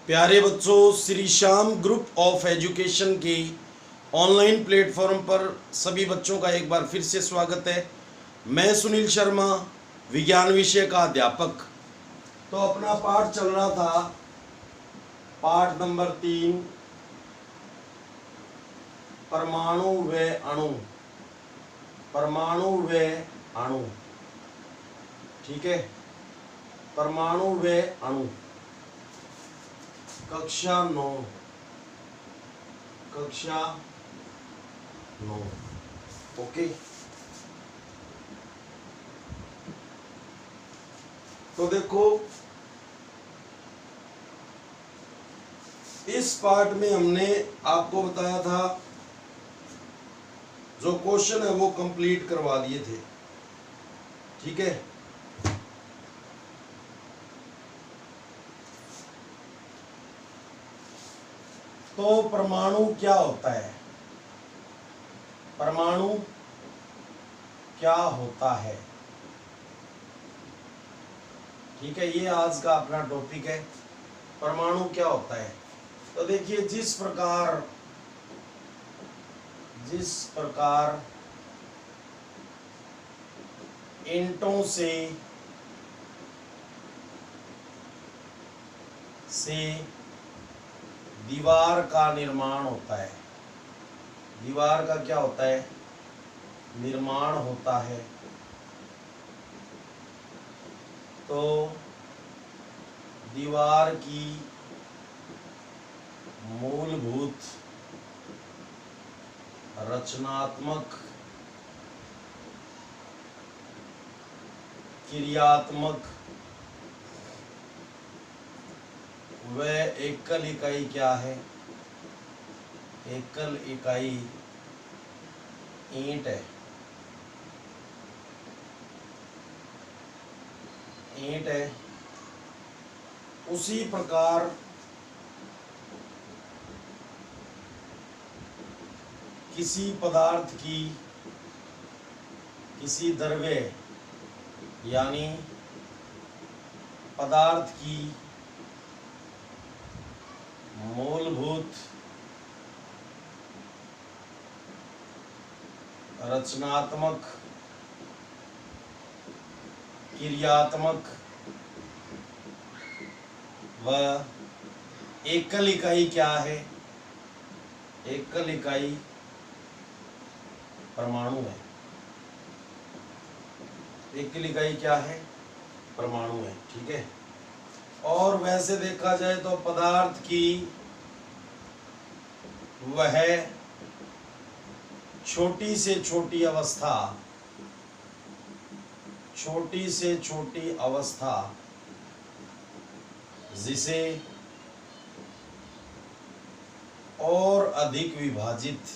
प्यारे बच्चों, Shri Shyam group of education के ऑनलाइन प्लेटफॉर्म पर सभी बच्चों का एक बार फिर से स्वागत है। मैं सुनील शर्मा, विज्ञान विषय का अध्यापक। तो अपना पाठ चल रहा था, पाठ नंबर 3, परमाणु व अणु। परमाणु व अणु, ठीक है। परमाणु व अणु, कक्षा 9, कक्षा 9। ओके, तो देखो, इस पार्ट में हमने आपको बताया था, जो क्वेश्चन है वो कंप्लीट करवा दिए थे, ठीक है। तो परमाणु क्या होता है? परमाणु क्या होता है, ठीक है। ये आज का अपना टॉपिक है, परमाणु क्या होता है। तो देखिए, जिस प्रकार ईंटों से दीवार का निर्माण होता है, दीवार का क्या होता है? निर्माण होता है। तो दीवार की मूलभूत रचनात्मक, क्रियात्मक व एकल इकाई क्या है? एकल इकाई ईंट है। ईंट है। उसी प्रकार किसी पदार्थ की, किसी द्रव्य यानी पदार्थ की मूलभूत रचनात्मक, क्रियात्मक व एकल इकाई क्या है? एकल इकाई परमाणु है। एकल इकाई क्या है? परमाणु है, ठीक है। और वैसे देखा जाए तो पदार्थ की वह छोटी से छोटी अवस्था, छोटी से छोटी अवस्था जिसे और अधिक विभाजित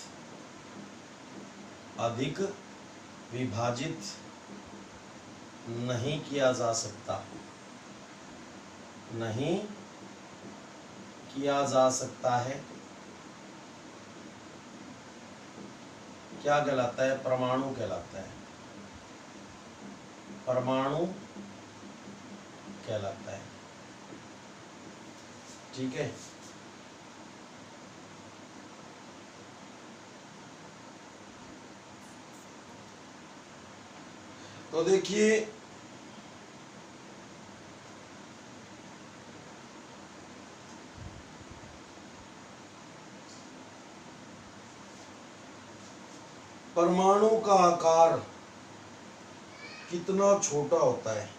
नहीं किया जा सकता, नहीं किया जा सकता है, क्या कहलाता है? परमाणु कहलाता है। परमाणु कहलाता है, ठीक है। तो देखिए, परमाणु का आकार कितना छोटा होता है?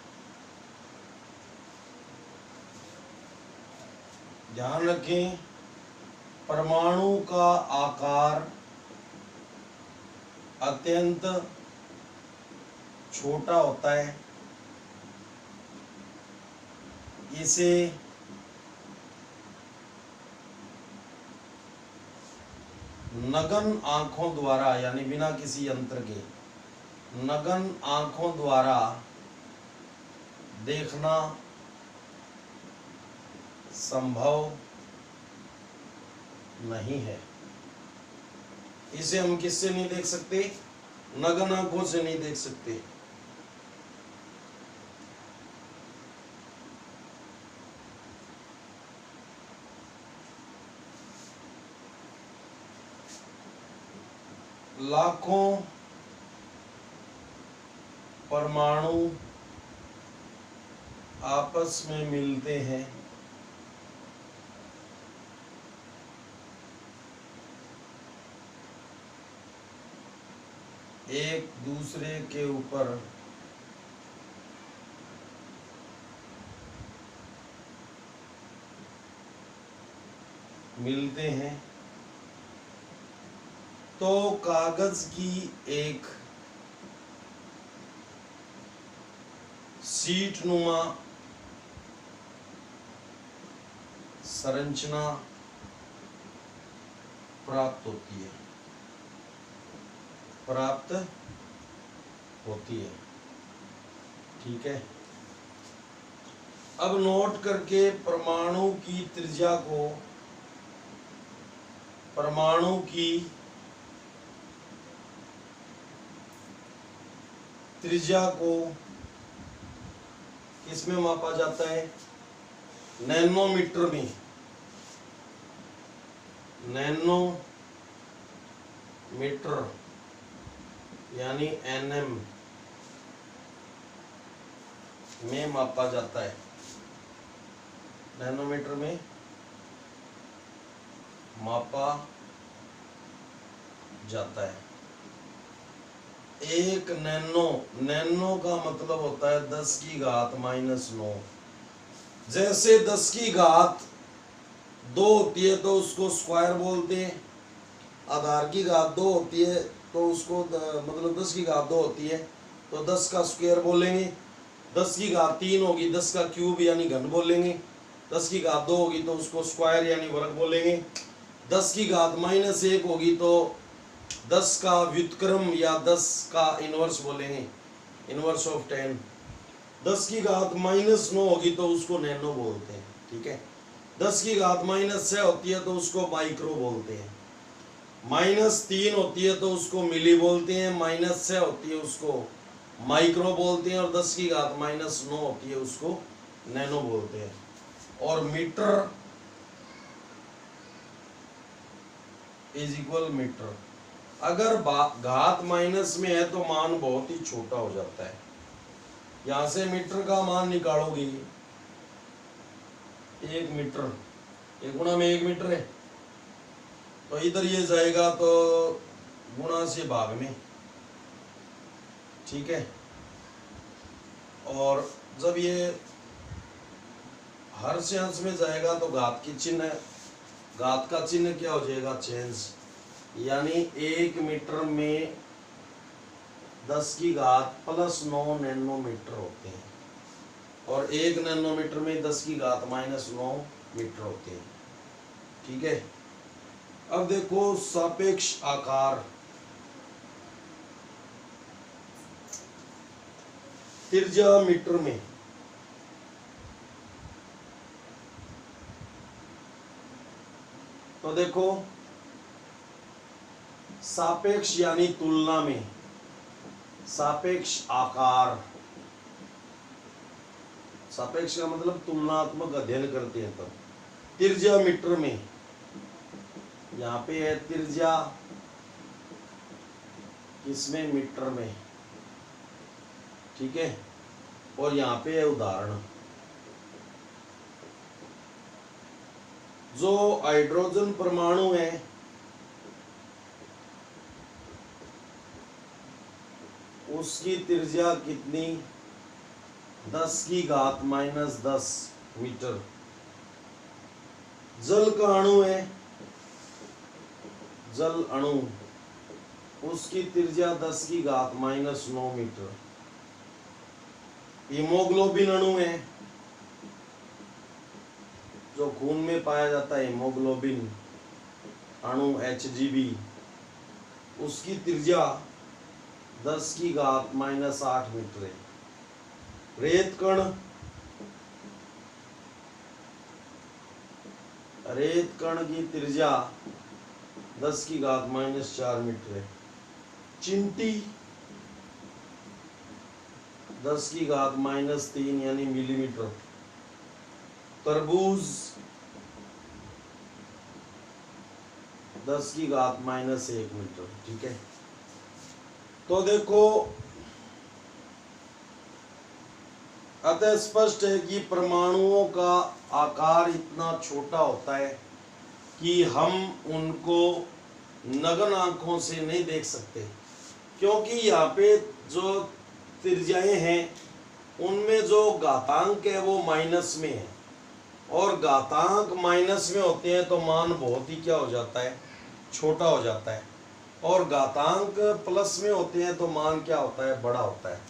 ध्यान रखें, परमाणु का आकार अत्यंत छोटा होता है। इसे नगन आंखों द्वारा, यानी बिना किसी यंत्र के, नगन आंखों द्वारा देखना संभव नहीं है। इसे हम किससे नहीं देख सकते? नगन आंखों से नहीं देख सकते। लाखों परमाणु आपस में मिलते हैं एक दूसरे के ऊपर मिलते हैं तो कागज की एक शीट नुमा संरचना प्राप्त होती है ठीक है। अब नोट करके परमाणु की त्रिज्या को किसमें मापा जाता है? नैनोमीटर में। नैनोमीटर यानी एनएम में मापा जाता है। नैनोमीटर में मापा जाता है। एक नैनो का मतलब होता है 10 की घात -9। जैसे 10 की घात 2 होती है तो उसको स्क्वायर बोलते हैं। आधार की घात 2 होती है तो उसको मतलब 10 की घात 2 होती है तो 10 का स्क्वायर बोलेंगे। 10 की घात 3 होगी 10 का क्यूब यानी घन बोलेंगे। 10 की घात 2 होगी तो उसको स्क्वायर यानी वर्ग बोलेंगे। 10 की घात -1 होगी तो 10 का व्युत्क्रम या 10 का इनवर्स बोलेंगे, इनवर्स ऑफ 10। 10 की घात -9 होगी तो उसको नैनो बोलते हैं, ठीक है। 10 की घात -6 होती है तो उसको माइक्रो बोलते हैं। -3 होती है तो उसको मिली बोलते हैं। -6 होती है उसको माइक्रो बोलते हैं और 10 की घात -9 होती है उसको नैनो बोलते हैं। और मीटर इज इक्वल मीटर। अगर घात माइनस में है तो मान बहुत ही छोटा हो जाता है। यहां से मीटर का मान निकालोगे 1 मीटर, 1 गुणा में 1 मीटर है तो इधर ये जाएगा तो गुणा से भाग में, ठीक है। और जब ये हर से अंश में जाएगा तो घात का चिन्ह क्या हो जाएगा? चेंज। यानी 1 मीटर में 10 की घात +9 नैनोमीटर होते हैं और 1 नैनोमीटर में 10 की घात -9 मीटर होते हैं, ठीक है। अब देखो सापेक्ष आकार। त्रिज्या मीटर में तो देखो सापेक्ष यानी तुलना में, सापेक्ष आकार, सापेक्ष का मतलब तुलनात्मक अध्ययन करते हैं तब। त्रिज्या मीटर में, यहाँ पे है त्रिज्या किसमें? मीटर में, ठीक है। और यहाँ पे है उदाहरण। जो हाइड्रोजन परमाणु है उसकी त्रिज्या कितनी? 10 की घात -10 मीटर। जल का अणु है, जल अणु, उसकी त्रिज्या 10 की घात -9 मीटर। हीमोग्लोबिन अणु है जो खून में पाया जाता है, हीमोग्लोबिन अणु HgB, उसकी त्रिज्या 10 की घात -8 मीटर है। रेत कण की त्रिज्या 10 की घात -4 मीटर है। चिंटी 10 की घात -3 यानी मिलीमीटर। तरबूज 10 की घात -1 मीटर, ठीक है। तो देखो, अतः स्पष्ट है कि परमाणुओं का आकार इतना छोटा होता है कि हम उनको नग्न आंखों से नहीं देख सकते, क्योंकि यहाँ पे जो त्रिज्याएं हैं उनमें जो घातांक है वो माइनस में है, और घातांक माइनस में होते हैं तो मान बहुत ही क्या हो जाता है, छोटा हो जाता है, और घातांक प्लस में होते हैं तो मान क्या होता है, बड़ा होता है।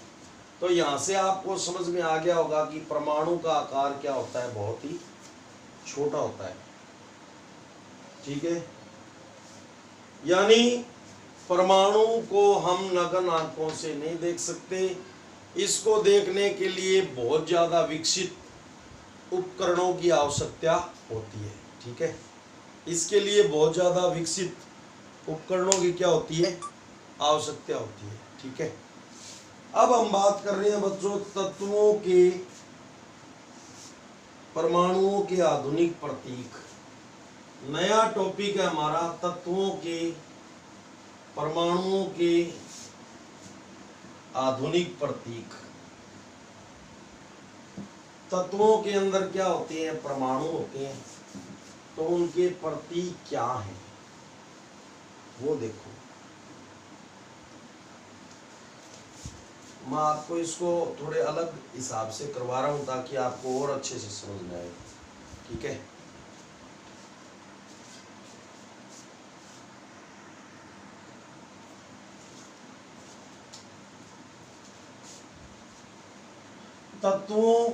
तो यहाँ से आपको समझ में आ गया होगा कि परमाणु का आकार क्या होता है, बहुत ही छोटा होता है। ठीक है, यानी परमाणु को हम नग्न आंखों से नहीं देख सकते, इसको देखने के लिए बहुत ज़्यादा विकसित उपकरणों की आवश्यकता होती है। ठीक है, इसके लिए बहुत ज़्यादा विकसित उपकरणों की क्या होती है, आवश्यकता होती है। ठीक है, अब हम बात कर रहे हैं बच्चों तत्वों के, परमाणुओं के आधुनिक प्रतीक। नया टॉपिक है हमारा तत्वों के, परमाणुओं के आधुनिक प्रतीक। तत्वों के अंदर क्या होते हैं, परमाणु होते हैं, तो उनके प्रतीक क्या हैं वो देखो। मैं आपको इसको थोड़े अलग हिसाब से करवा रहा हूं ताकि आपको और अच्छे से समझ में आए। ठीक है, तत्वों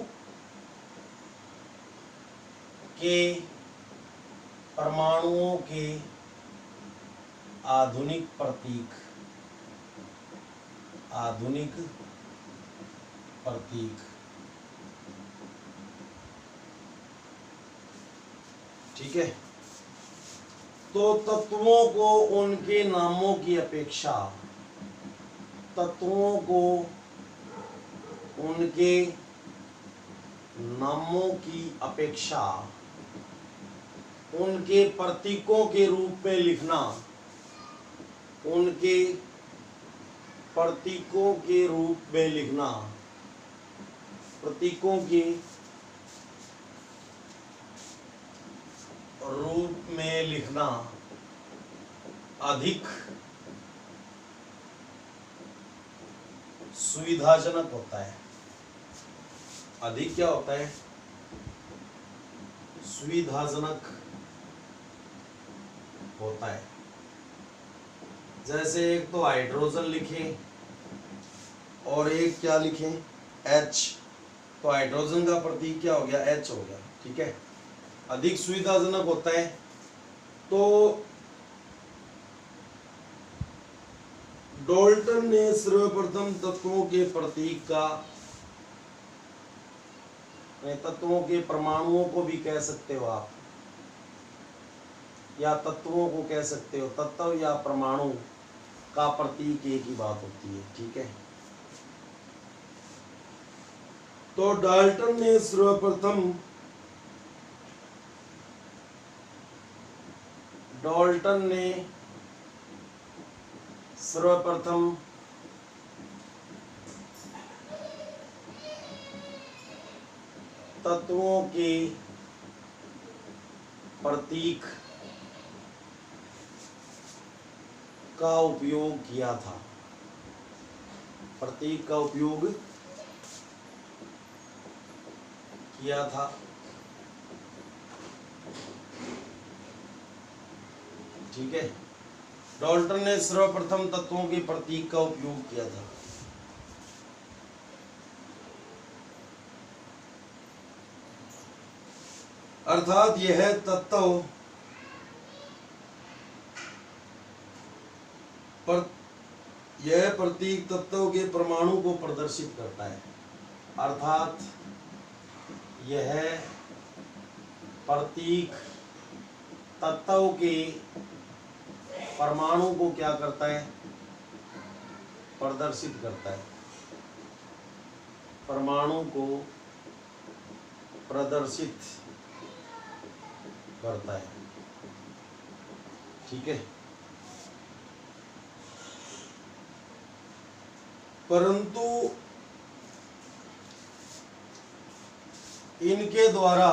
के, परमाणुओं के आधुनिक प्रतीक, आधुनिक प्रतीक। ठीक है, तो तत्वों को उनके नामों की अपेक्षा, तत्वों को उनके नामों की अपेक्षा उनके प्रतीकों के रूप में लिखना, उनके प्रतीकों के रूप में लिखना, प्रतीकों के रूप में लिखना अधिक सुविधाजनक होता है। अधिक क्या होता है, सुविधाजनक होता है। जैसे एक तो हाइड्रोजन लिखें और एक क्या लिखें, H, तो हाइड्रोजन का प्रतीक क्या हो गया, H हो गया। ठीक है, अधिक सुविधाजनक होता है। तो डाल्टन ने सर्वप्रथम तत्वों के प्रतीक का, तत्वों के परमाणुओं को भी कह सकते हो आप, या तत्वों को कह सकते हो, तत्व या परमाणु का प्रतीक एक ही बात होती है। ठीक है, तो डाल्टन ने सर्वप्रथम, डाल्टन ने सर्वप्रथम तत्वों के प्रतीक का उपयोग किया था, प्रतीक का उपयोग किया था। ठीक है, डाल्टन ने सर्वप्रथम तत्वों के प्रतीक का उपयोग किया था। अर्थात यह तत्व यह प्रतीक तत्व के परमाणु को प्रदर्शित करता है। अर्थात यह प्रतीक तत्व के परमाणु को क्या करता है, प्रदर्शित करता है, परमाणु को प्रदर्शित करता है। ठीक है, परंतु इनके द्वारा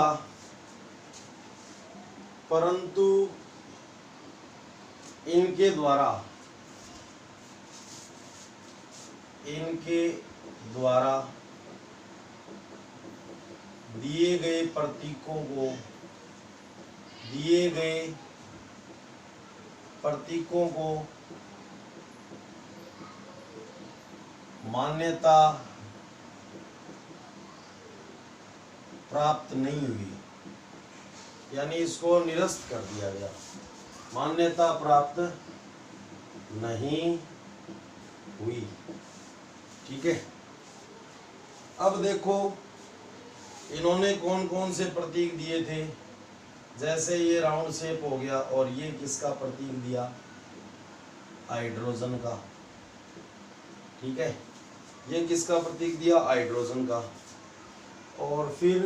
दिए गए प्रतीकों को मान्यता प्राप्त नहीं हुई, यानी इसको निरस्त कर दिया गया, मान्यता प्राप्त नहीं हुई। ठीक है, अब देखो इन्होंने कौन कौन से प्रतीक दिए थे। जैसे ये राउंड शेप हो गया, और ये किसका प्रतीक दिया, हाइड्रोजन का। ठीक है, ये किसका प्रतीक दिया, हाइड्रोजन का। और फिर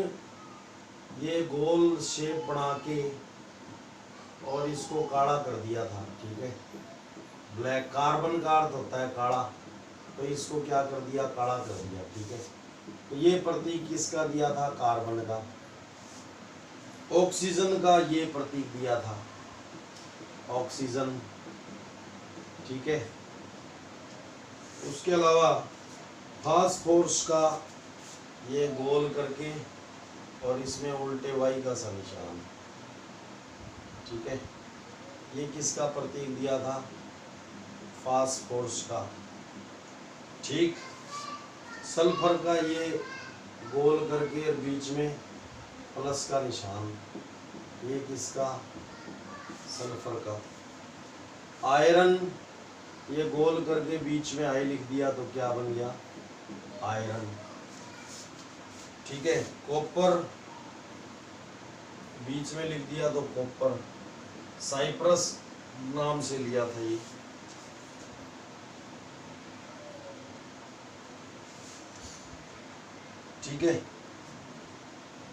ये गोल शेप बना के और इसको काला कर दिया था। ठीक है, ब्लैक, कार्बन का अर्थ होता है काला, तो इसको क्या कर दिया, काला कर दिया। ठीक है, तो ये प्रतीक किसका दिया था, कार्बन का। ऑक्सीजन का ये प्रतीक दिया था, ऑक्सीजन। ठीक है, उसके अलावा फास्फोरस का ये गोल करके और इसमें उल्टे वाई का सा निशान। ठीक है, ये किसका प्रतीक दिया था, फास्फोरस का। ठीक, सल्फर का ये गोल करके और बीच में प्लस का निशान, ये किसका, सल्फर का। आयरन ये गोल करके बीच में आई लिख दिया, तो क्या बन गया, आयरन। ठीक है, कॉपर बीच में लिख दिया तो कॉपर, साइप्रस नाम से लिया था ये। ठीक है,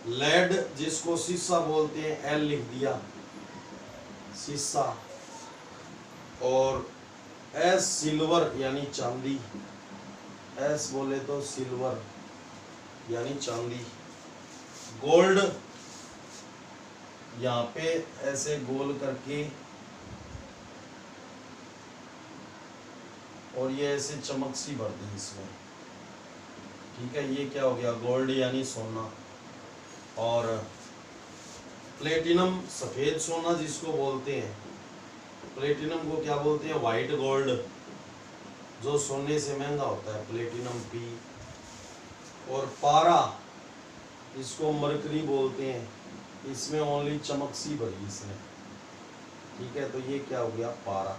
लेड जिसको शीशा बोलते हैं, एल लिख दिया, शीशा। और एस सिल्वर यानी चांदी, एस बोले तो सिल्वर यानी चांदी। गोल्ड यहाँ पे ऐसे गोल करके और ये ऐसे चमक सी भर दी इसमें। ठीक है, ये क्या हो गया, गोल्ड यानी सोना। और प्लेटिनम सफेद सोना जिसको बोलते हैं, प्लेटिनम को क्या बोलते हैं, वाइट गोल्ड, जो सोने से महंगा होता है, प्लेटिनम पी। और पारा इसको मरकरी बोलते हैं, इसमें ओनली चमक सी भरी इसमें। ठीक है, तो ये क्या हो गया, पारा।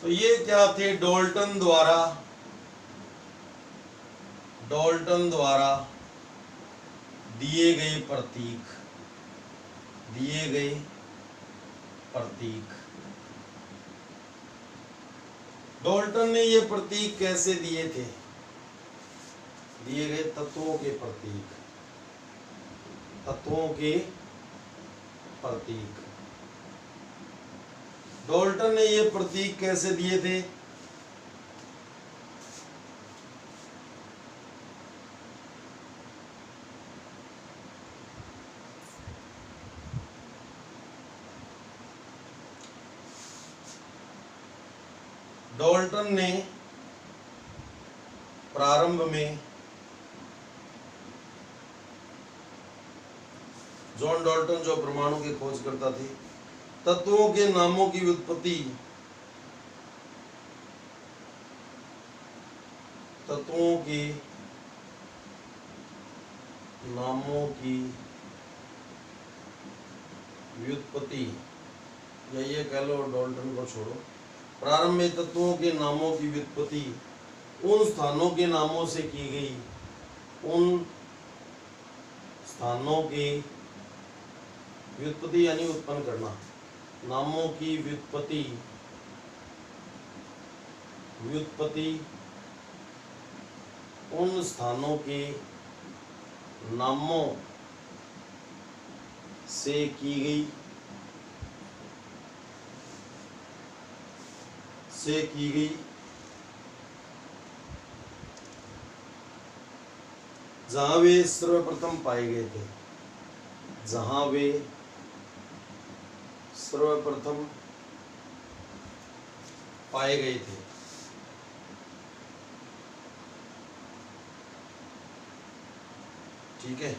तो ये क्या थे, डाल्टन द्वारा दिए गए प्रतीक। डाल्टन ने ये प्रतीक कैसे दिए थे, दिए गए तत्वों के प्रतीक। डाल्टन ने ये प्रतीक कैसे दिए थे, डाल्टन ने प्रारंभ में, जॉन डाल्टन जो परमाणु के खोजकर्ता थे, तत्वों के नामों की व्युत्पत्ति, तत्वों के नामों की व्युत्पत्ति, या ये कह लो डाल्टन को छोड़ो, प्रारंभ में तत्वों के नामों की व्युत्पत्ति उन स्थानों के नामों से की गई, उन स्थानों की व्युत्पत्ति यानी उत्पन्न करना, नामों की व्युत्पत्ति उन स्थानों के नामों से की गई जहां वे सर्वप्रथम पाए गए थे, जहां वे सर्वप्रथम पाए गए थे। ठीक है,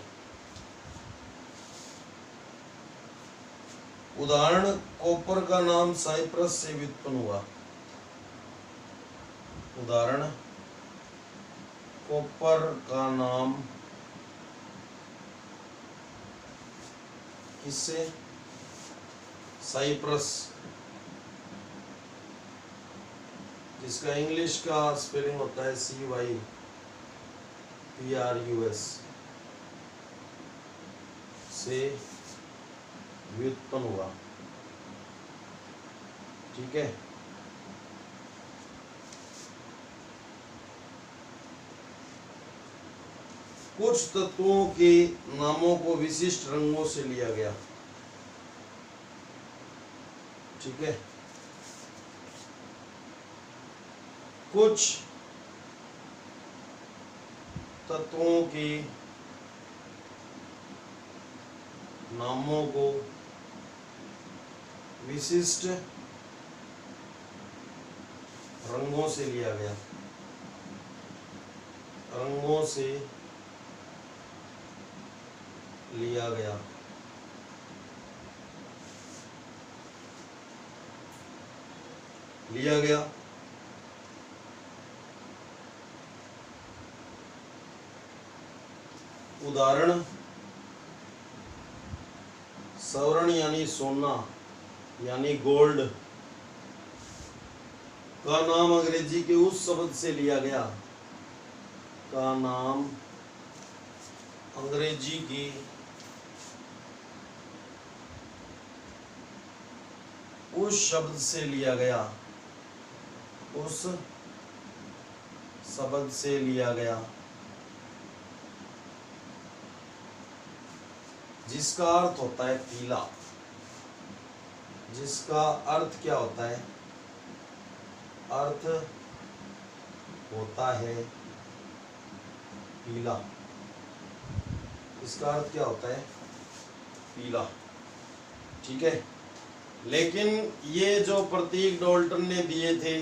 उदाहरण, कॉपर का नाम साइप्रस से व्युत्पन्न हुआ। उदाहरण, कॉपर का नाम किससे? साइप्रस, जिसका इंग्लिश का स्पेलिंग होता है CYPRUS से व्युत्पन्न हुआ। ठीक है, कुछ तत्वों के नामों को विशिष्ट रंगों से लिया गया। ठीक है, कुछ तत्वों के नामों को विशिष्ट रंगों से लिया गया। रंगों से लिया गया। लिया गया। उदाहरण, स्वर्ण यानी सोना यानी गोल्ड का नाम अंग्रेजी के उस शब्द से लिया गया, का नाम अंग्रेजी की उस शब्द से लिया गया, उस शब्द से लिया गया जिसका अर्थ होता है पीला। जिसका अर्थ क्या होता है? अर्थ होता है पीला। इसका अर्थ क्या होता है? पीला। ठीक है, लेकिन ये जो प्रतीक डाल्टन ने दिए थे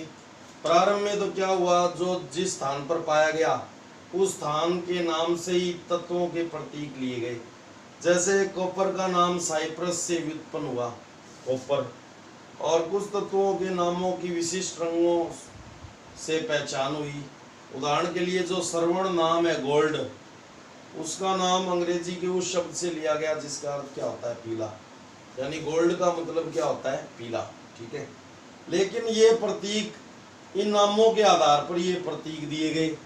प्रारंभ में, तो क्या हुआ, जो जिस स्थान पर पाया गया उस स्थान के नाम से ही तत्वों के प्रतीक लिए गए। जैसे कॉपर का नाम साइप्रस से व्युत्पन्न हुआ, कॉपर, और कुछ तत्वों के नामों की विशिष्ट रंगों से पहचान हुई। उदाहरण के लिए जो स्वर्ण नाम है गोल्ड, उसका नाम अंग्रेजी के उस शब्द से लिया गया जिसका अर्थ क्या होता है? पीला। यानी गोल्ड का मतलब क्या होता है? पीला। ठीक है, लेकिन ये प्रतीक, इन नामों के आधार पर ये प्रतीक दिए गए,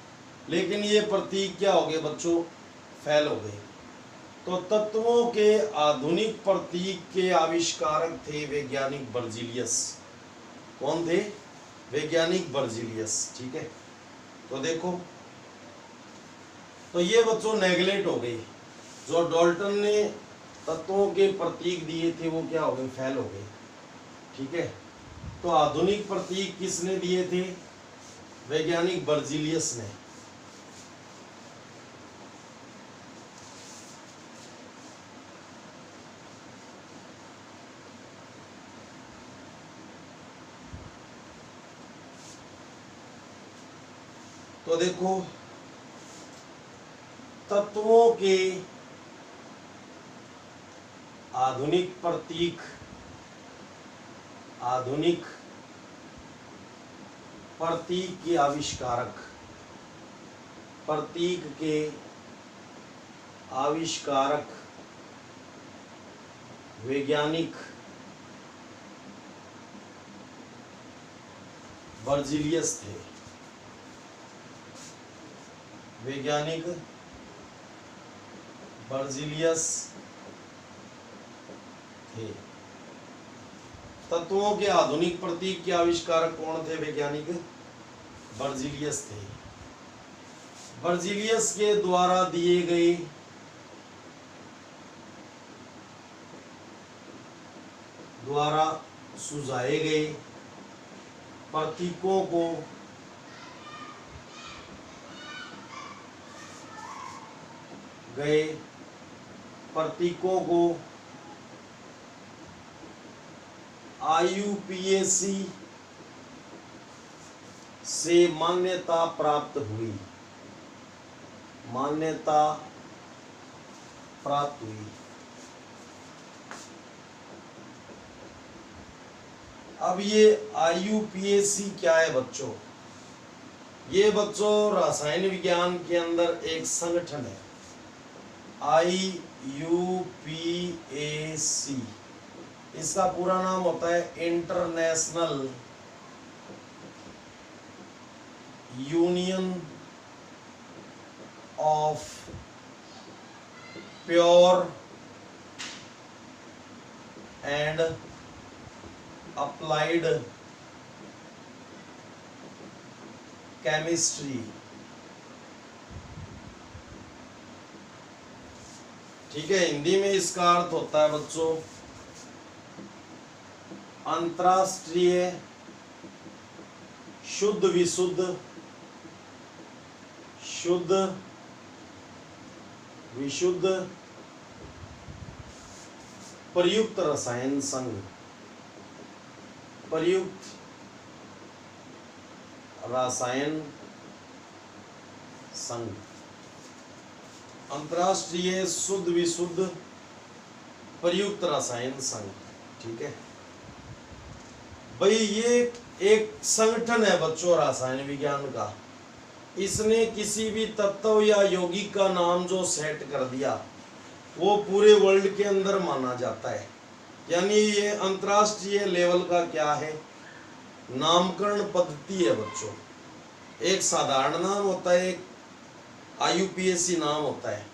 लेकिन ये प्रतीक क्या हो गए बच्चों? फेल हो गए। तो तत्वों के आधुनिक प्रतीक के आविष्कारक थे वैज्ञानिक बर्जीलियस। कौन थे? वैज्ञानिक बर्जीलियस। ठीक है, तो देखो, तो ये बच्चों नेगलेक्ट हो गई। जो डाल्टन ने तत्वों के प्रतीक दिए थे वो क्या हो गए? फेल हो गए। ठीक है, तो आधुनिक प्रतीक किसने दिए थे? वैज्ञानिक बर्जीलियस ने। तो देखो, तत्वों के आधुनिक प्रतीक, आधुनिक प्रतीक के आविष्कारक, प्रतीक के आविष्कारक वैज्ञानिक बर्जीलियस थे। वैज्ञानिक बर्जीलियस थे। तत्वों के आधुनिक प्रतीक के आविष्कारक कौन थे? वैज्ञानिक बर्जीलियस थे। बर्जीलियस के द्वारा दिए गए द्वारा सुझाए गए प्रतीकों को गए प्रतीकों को IUPAC से मान्यता प्राप्त हुई, मान्यता प्राप्त हुई। अब ये IUPAC क्या है बच्चों? ये बच्चों रसायन विज्ञान के अंदर एक संगठन है, IUPAC। इसका पूरा नाम होता है international union of pure and applied chemistry. ठीक है, हिंदी में इसका अर्थ होता है बच्चों अंतर्राष्ट्रीय शुद्ध विशुद्ध विशुद्ध प्रयुक्त रसायन संघ, प्रयुक्त रसायन संघ, अंतर्राष्ट्रीय शुद्ध विशुद्ध प्रयुक्त रसायन संघ। ठीक है भाई, ये एक संगठन है बच्चों रसायन विज्ञान का। इसने किसी भी तत्व या यौगिक का नाम जो सेट कर दिया वो पूरे वर्ल्ड के अंदर माना जाता है। यानी ये अंतर्राष्ट्रीय लेवल का क्या है, नामकरण पद्धति है बच्चों। एक साधारण नाम होता है, एक IUPAC नाम होता है।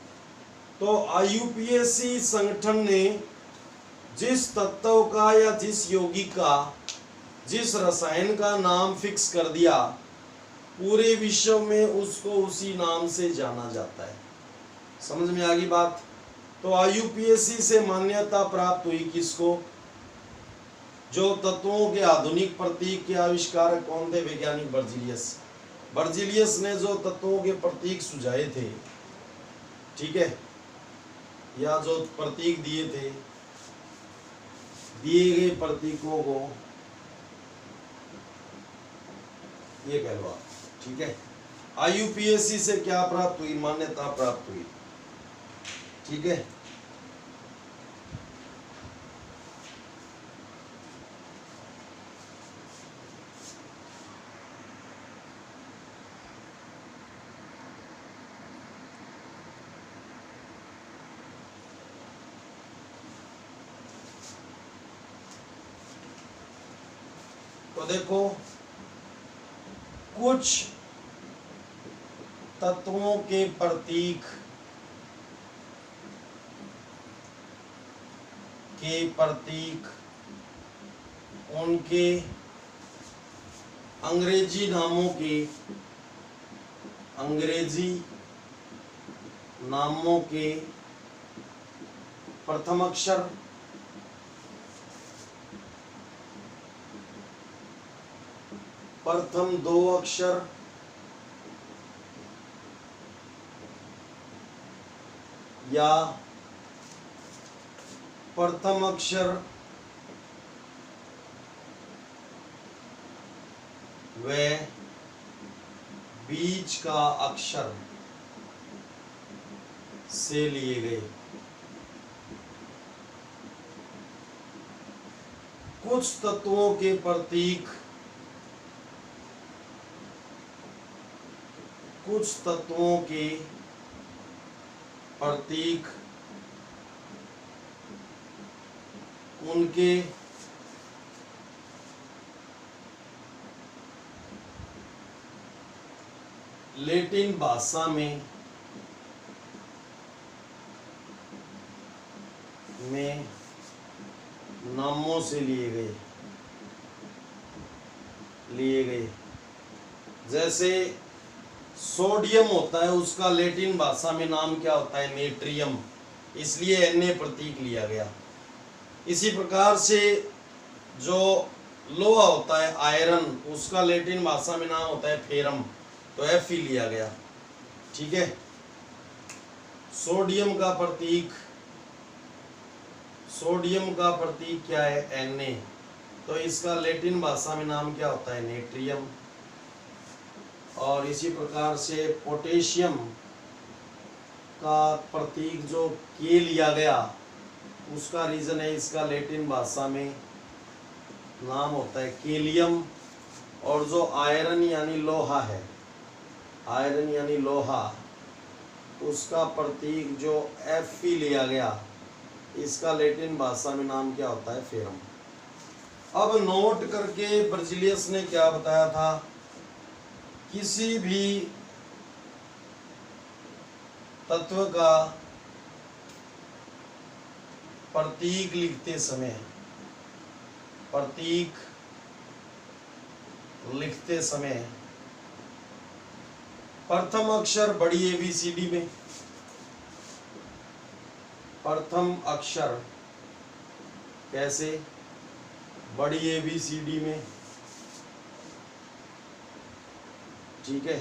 तो IUPAC संगठन ने जिस तत्व का या जिस यौगिक का, जिस रसायन का नाम फिक्स कर दिया, पूरे विश्व में उसको उसी नाम से जाना जाता है। समझ में आ गई बात? तो IUPAC से मान्यता प्राप्त हुई किसको? जो तत्वों के आधुनिक प्रतीक के आविष्कारक कौन थे? वैज्ञानिक बर्जीलियस। बर्जीलियस ने जो तत्वों के प्रतीक सुझाए थे, ठीक है, या जो प्रतीक दिए थे, दिए गए प्रतीकों को ये कहलवा। ठीक है, IUPAC से क्या प्राप्त हुई? मान्यता प्राप्त हुई। ठीक है, तो देखो कुछ तत्वों के प्रतीक उनके अंग्रेजी नामों के प्रथम अक्षर प्रथम दो अक्षर या प्रथम अक्षर व बीच का अक्षर से लिए गए। कुछ तत्वों के प्रतीक उनके लैटिन भाषा में नामों से लिए गए। जैसे सोडियम होता है, उसका लैटिन भाषा में नाम क्या होता है? नेट्रियम, इसलिए Na प्रतीक लिया गया। इसी प्रकार से जो लोहा होता है आयरन, उसका लैटिन भाषा में नाम होता है फेरम, तो Fe लिया गया। ठीक है, सोडियम का प्रतीक क्या है? Na। तो इसका लैटिन भाषा में नाम क्या होता है? नेट्रियम। और इसी प्रकार से पोटेशियम का प्रतीक जो के लिया गया, उसका रीजन है इसका लैटिन भाषा में नाम होता है केलियम। और जो आयरन यानी लोहा है, आयरन यानी लोहा, उसका प्रतीक जो Fe लिया गया, इसका लैटिन भाषा में नाम क्या होता है? फेरम। अब नोट करके बर्जिलियस ने क्या बताया था, किसी भी तत्व का प्रतीक लिखते समय प्रथम अक्षर बड़ी ABCD में, प्रथम अक्षर कैसे? बड़ी ABCD में, ठीक है।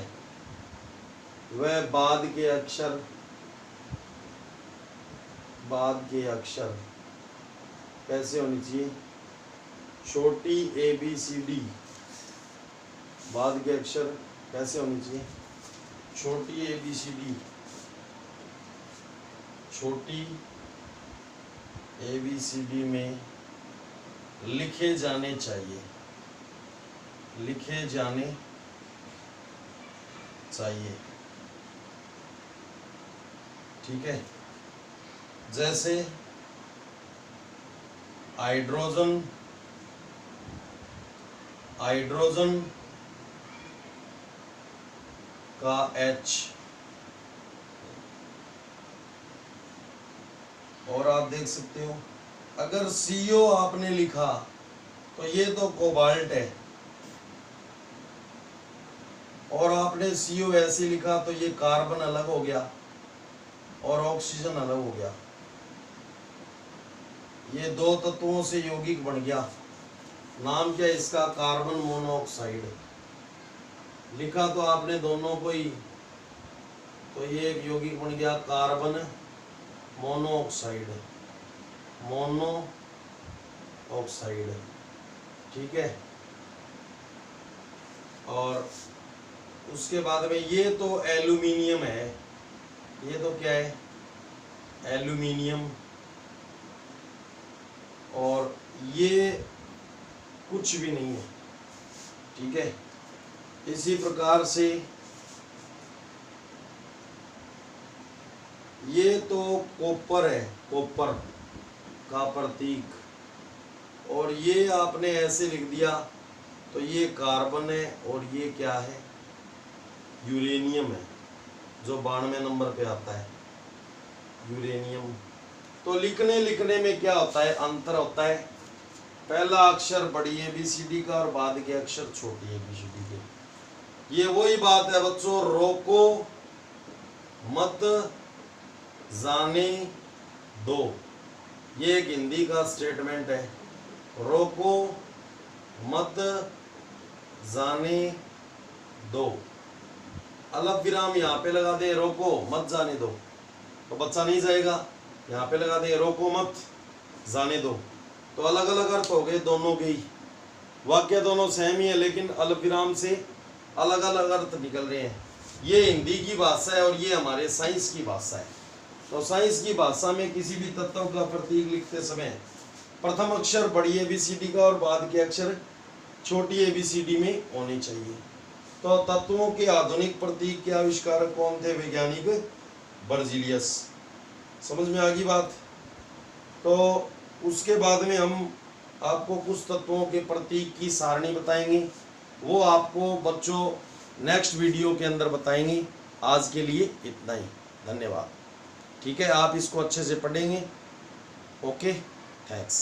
वह बाद के अक्षर कैसे होनी चाहिए? छोटी ABCD। बाद के अक्षर कैसे होनी चाहिए? छोटी ABCD, छोटी ABCD में लिखे जाने चाहिए, ठीक है। जैसे हाइड्रोजन का H, और आप देख सकते हो अगर CO आपने लिखा तो ये तो कोबाल्ट है, और आपने CO ऐसे लिखा तो ये कार्बन अलग हो गया और ऑक्सीजन अलग हो गया। ये दो तत्वों से यौगिक बन गया। नाम क्या है इसका? Carbon monoxide. लिखा तो आपने दोनों को ही, तो ये एक यौगिक बन गया कार्बन मोनोऑक्साइड, ठीक है। और उसके बाद में ये तो एल्यूमिनियम है, ये तो क्या है? एल्यूमिनियम। और ये कुछ भी नहीं है, ठीक है। इसी प्रकार से ये तो कॉपर है, कॉपर का प्रतीक, और ये आपने ऐसे लिख दिया तो ये कार्बन है, और ये क्या है? यूरेनियम है, जो 92 नंबर पे आता है, यूरेनियम। तो लिखने में क्या होता है? अंतर होता है। पहला अक्षर बड़ी ABCD का और बाद के अक्षर छोटी ABCD के। ये वही बात है बच्चों, रोको मत जाने दो। ये एक हिंदी का स्टेटमेंट है, रोको मत जाने दो। अलग विराम यहाँ पे लगा दे, रोको मत जाने दो, तो बच्चा नहीं जाएगा। यहाँ पे लगा दे रोको मत जाने दो, तो अलग अलग अर्थ हो गए दोनों के ही। वाक्य दोनों सेम ही है, लेकिन अलग विराम से अलग अलग अर्थ निकल रहे हैं। ये हिंदी की भाषा है और ये हमारे साइंस की भाषा है। तो साइंस की भाषा में किसी भी तत्व का प्रतीक लिखते समय प्रथम अक्षर बड़ी ABCD का और बाद के अक्षर छोटी ABCD में होने चाहिए। तो तत्वों के आधुनिक प्रतीक के आविष्कारक कौन थे? वैज्ञानिक बर्जिलियस। समझ में आ गई बात? तो उसके बाद में हम आपको कुछ तत्वों के प्रतीक की सारणी बताएंगे, वो आपको बच्चों नेक्स्ट वीडियो के अंदर बताएंगे। आज के लिए इतना ही, धन्यवाद। ठीक है, आप इसको अच्छे से पढ़ेंगे। Okay, thanks.